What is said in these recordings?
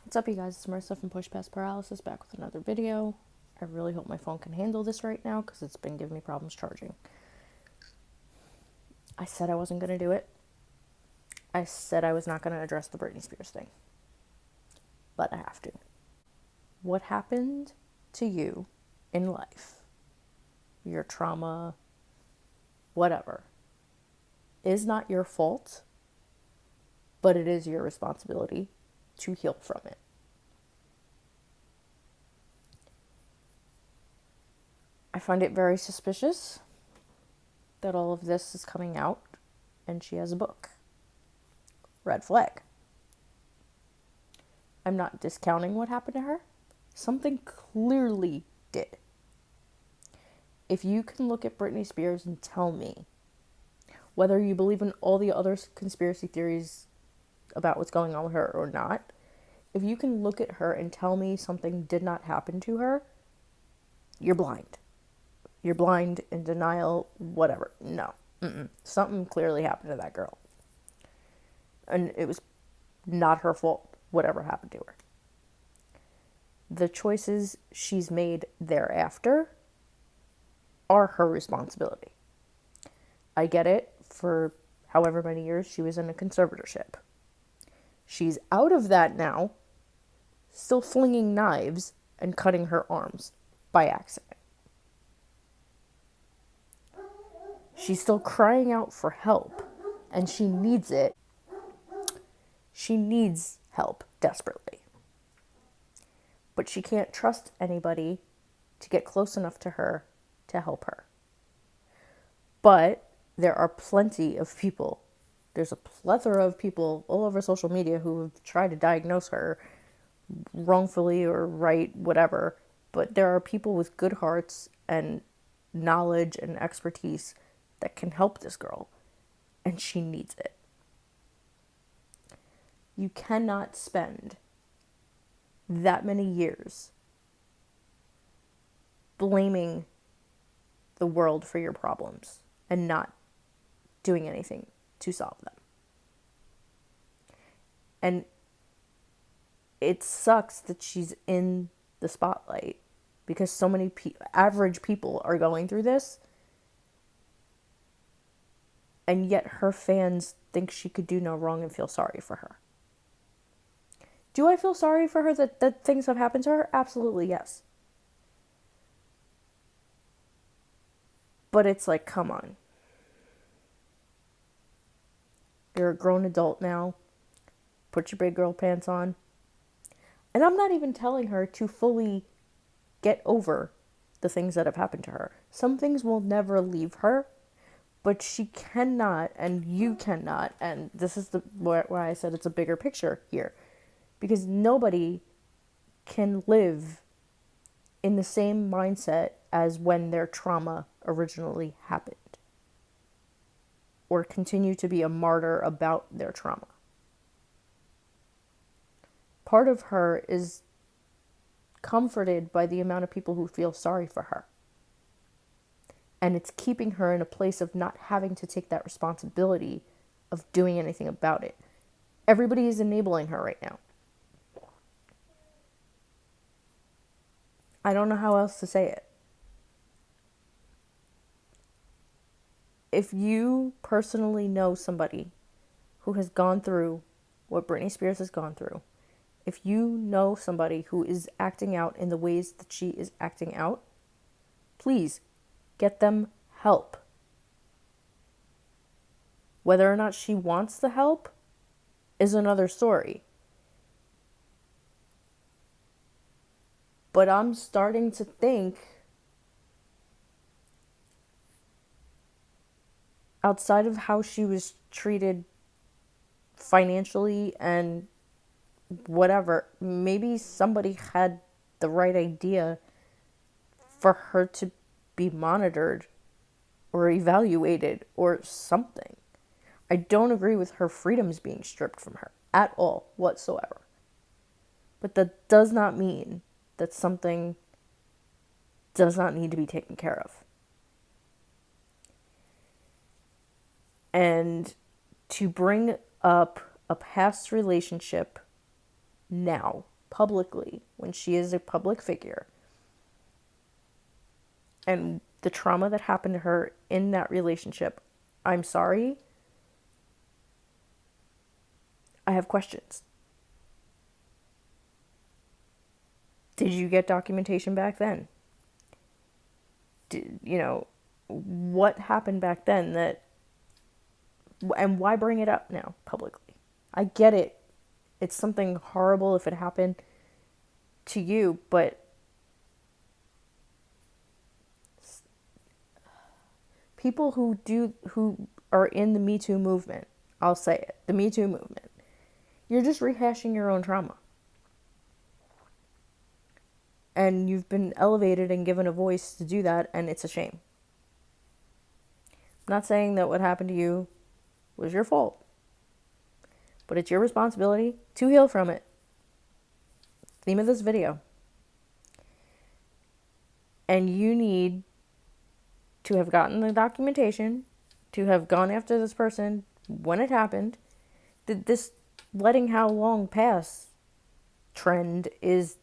What's up, you guys? It's Marissa from Push Past Paralysis, back with another video. I really hope my phone can handle this right now because it's been giving me problems charging. I said I wasn't going to do it. I said I was not going to address the Britney Spears thing. But I have to. What happened to you in life, your trauma, whatever, is not your fault, but it is your responsibility to heal from it. I find it very suspicious that all of this is coming out and she has a book. Red flag. I'm not discounting what happened to her. Something clearly did. If you can look at Britney Spears and tell me, whether you believe in all the other conspiracy theories about what's going on with her or not, if you can look at her and tell me something did not happen to her, you're blind. You're blind, in denial, whatever. No. Something clearly happened to that girl. And it was not her fault, whatever happened to her. The choices she's made thereafter are her responsibility. I get it, for however many years she was in a conservatorship. She's out of that now, still flinging knives and cutting her arms by accident. She's still crying out for help, and she needs it. She needs help desperately. But she can't trust anybody to get close enough to her to help her. But there are plenty of people, there's a plethora of people all over social media who have tried to diagnose her wrongfully or right, whatever. But there are people with good hearts and knowledge and expertise that can help this girl, and she needs it. You cannot spend that many years blaming the world for your problems and not doing anything to solve them. And it sucks that she's in the spotlight because so many average people are going through this, and yet her fans think she could do no wrong and feel sorry for her. Do I feel sorry for her that things have happened to her? Absolutely, yes. But it's like, come on. You're a grown adult now. Put your big girl pants on. And I'm not even telling her to fully get over the things that have happened to her. Some things will never leave her, but she cannot, and you cannot, and this is why I said it's a bigger picture here. Because nobody can live in the same mindset as when their trauma originally happened, or continue to be a martyr about their trauma. Part of her is comforted by the amount of people who feel sorry for her. And it's keeping her in a place of not having to take that responsibility of doing anything about it. Everybody is enabling her right now. I don't know how else to say it. If you personally know somebody who has gone through what Britney Spears has gone through, if you know somebody who is acting out in the ways that she is acting out, please get them help. Whether or not she wants the help is another story. But I'm starting to think, outside of how she was treated financially and whatever, maybe somebody had the right idea for her to be monitored or evaluated or something. I don't agree with her freedoms being stripped from her at all whatsoever. But that does not mean that something does not need to be taken care of. And to bring up a past relationship now publicly when she is a public figure, and the trauma that happened to her in that relationship, I'm sorry, I have questions. Did you get documentation back then? What happened back then and why bring it up now publicly? I get it. It's something horrible if it happened to you, but people who are in the Me Too movement, I'll say it, the Me Too movement, you're just rehashing your own trauma. And you've been elevated and given a voice to do that, and it's a shame. I'm not saying that what happened to you was your fault, but it's your responsibility to heal from it. Theme of this video. And you need to have gotten the documentation, to have gone after this person when it happened. This letting how long pass trend is...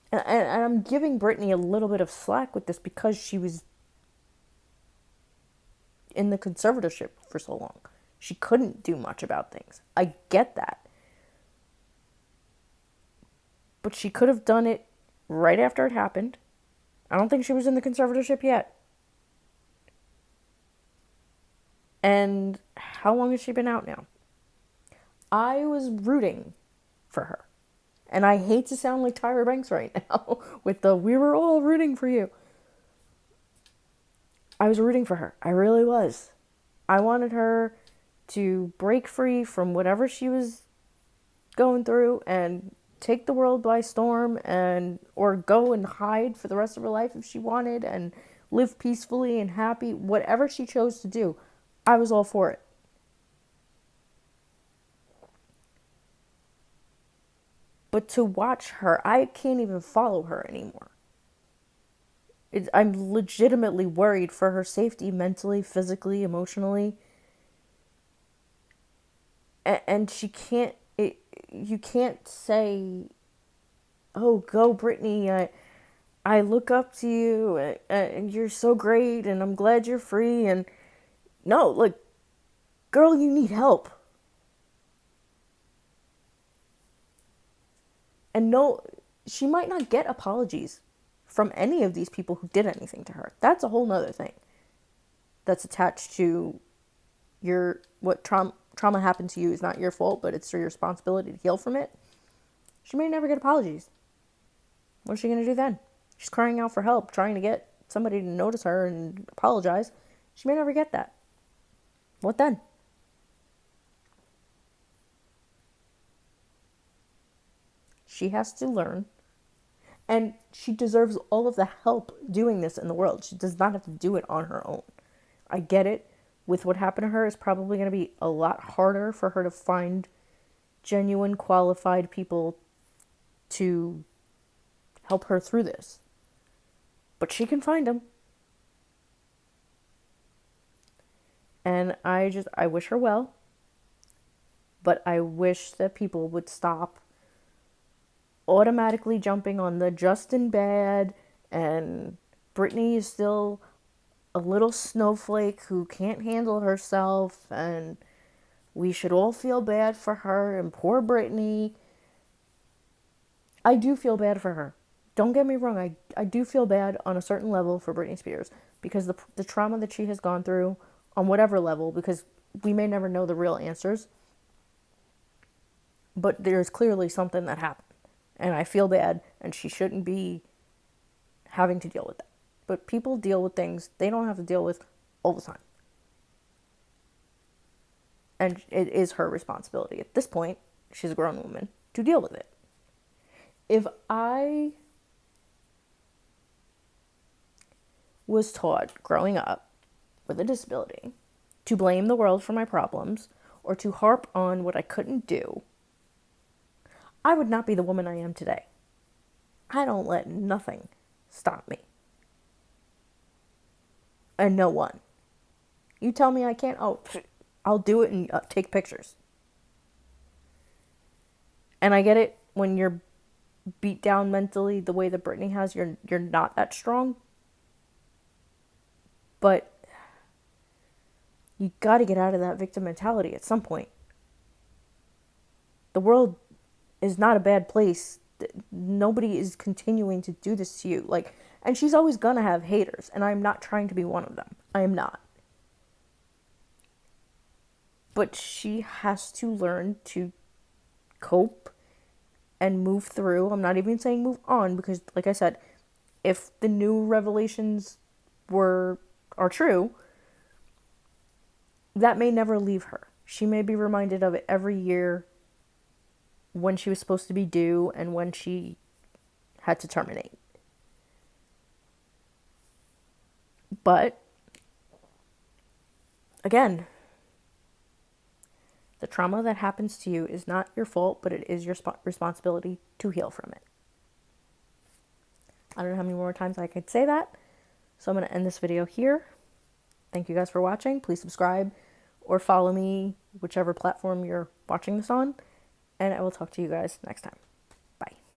And I'm giving Britney a little bit of slack with this because she was in the conservatorship for so long. She couldn't do much about things. I get that. But she could have done it right after it happened. I don't think she was in the conservatorship yet. And how long has she been out now? I was rooting for her. And I hate to sound like Tyra Banks right now with the "we were all rooting for you." I was rooting for her. I really was. I wanted her to break free from whatever she was going through and take the world by storm, or go and hide for the rest of her life if she wanted, and live peacefully and happy. Whatever she chose to do, I was all for it. But to watch her, I can't even follow her anymore. I'm legitimately worried for her safety, mentally, physically, emotionally. And she can't... you can't say, "Oh, go Britney, I look up to you, and you're so great, and I'm glad you're free." And no, like, girl, you need help. And no, she might not get apologies from any of these people who did anything to her. That's a whole nother thing that's attached to what trauma happened to you is not your fault, but it's your responsibility to heal from it. She may never get apologies. What is she going to do then? She's crying out for help, trying to get somebody to notice her and apologize. She may never get that. What then? She has to learn. And she deserves all of the help doing this in the world. She does not have to do it on her own. I get it. With what happened to her, it's probably going to be a lot harder for her to find genuine, qualified people to help her through this. But she can find them. And I wish her well. But I wish that people would stop automatically jumping on the Justin bad, and Britney is still a little snowflake who can't handle herself, and we should all feel bad for her, and poor Britney. I do feel bad for her. Don't get me wrong, I do feel bad on a certain level for Britney Spears, because the trauma that she has gone through, on whatever level, because we may never know the real answers, but there's clearly something that happened. And I feel bad, and she shouldn't be having to deal with that. But people deal with things they don't have to deal with all the time. And it is her responsibility. At this point, she's a grown woman, to deal with it. If I was taught growing up with a disability to blame the world for my problems, or to harp on what I couldn't do, I would not be the woman I am today. I don't let nothing stop me. And no one. You tell me I can't, I'll do it and take pictures. And I get it, when you're beat down mentally the way that Britney has, you're not that strong. But you got to get out of that victim mentality at some point. The world is not a bad place. Nobody is continuing to do this to you. Like, and she's always gonna have haters, and I'm not trying to be one of them. I am not. But she has to learn to cope and move through. I'm not even saying move on, because like I said, if the new revelations are true, that may never leave her. She may be reminded of it every year, when she was supposed to be due and when she had to terminate. But again, the trauma that happens to you is not your fault, but it is your responsibility to heal from it. I don't know how many more times I could say that, so I'm going to end this video here. Thank you guys for watching. Please subscribe or follow me, whichever platform you're watching this on, and I will talk to you guys next time.